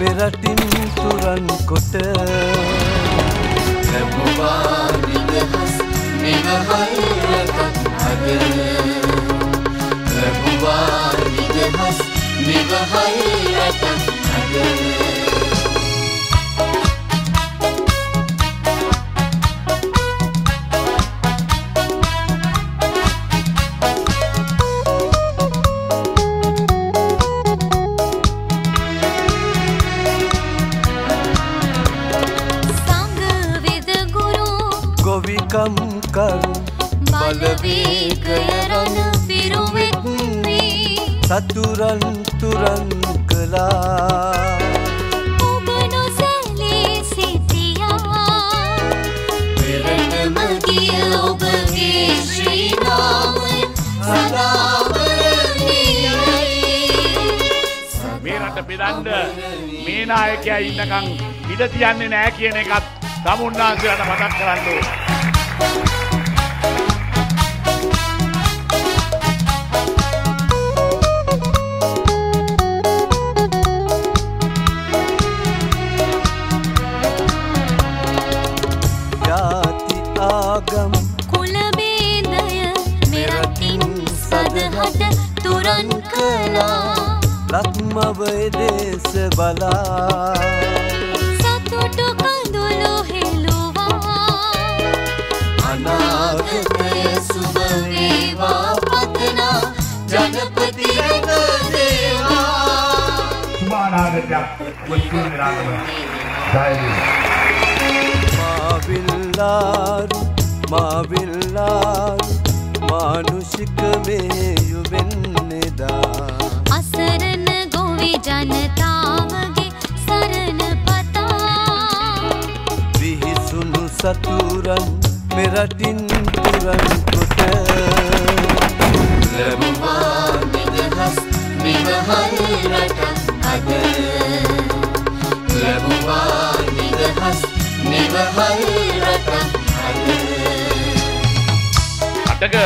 මෙරටින් තුරන් කොට ලැබුවා නිදහස් නිවහල් රටක් අද ලැබුවා නිදහස් නිවහල් රටක් අද ගොවිකම් කරු බලවේගය රණ පිරුවෙත් වී සතුරන් තුරන් කළා ඔබ නොසැලී සිටියා පෙරටම ගිය ඔබගේ ශ්‍රී නාමය සදාවරණීයයි මේ රට බෙදන්න මේ නායකයා ඉන්නකම් ඉඩ තියන්නේ නැහැ කියන එකත් තමුන්නාන්සේලාට මතක් කරන්න ඕනේ. ජාති ආගම් කුල බේදය මෙරටින් සදහට තුරන් කළා ලක්මවේ දේශ බලා සතුටු කඳුළු හෙළුවා අනාගතය සුබ වේවා පතනා ජනපති රැක දේවා සුබානාගතයක් වත්කරන රාගම ජයවේවා මාවිල්ලාරු මානුෂික මේයුවෙන්නේදා අසරණ ගොවි ජනතාවගේ සරණ පතා විහිසුණු සතුරන් මෙරටින් තුරන් කොට ලැබුවා නිදහස් නිවහල් රටක් අද ලැබුවා නිදහස් නිවහල් රටක් අද රටක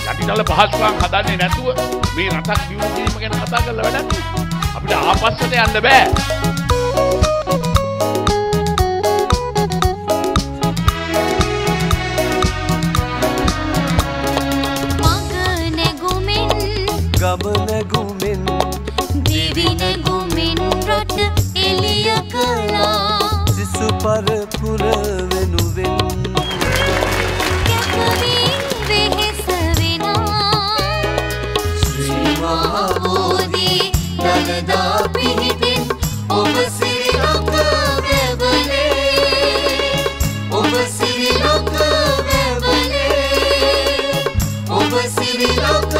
යටිතල පහසුකම් හදන්නේ නැතුව මේ රටක් දියුණු කිරීම ගැන කතා කරලා වැඩක් නෑ. අපිට ආපස්සට යන්න බෑ. ගම නැගුමෙන් දිවි නැගුමෙන් රට එළිය කළා සිසු පරපුර වෙනුවෙන් කැපවී වෙහෙස වෙනා ශ්‍රී මහා බෝධි දළදා පිහිටෙන් ඔබ සිරිලක වැවලේ ඔබ සිරිලක වැවලේ ඔබ සිරිලක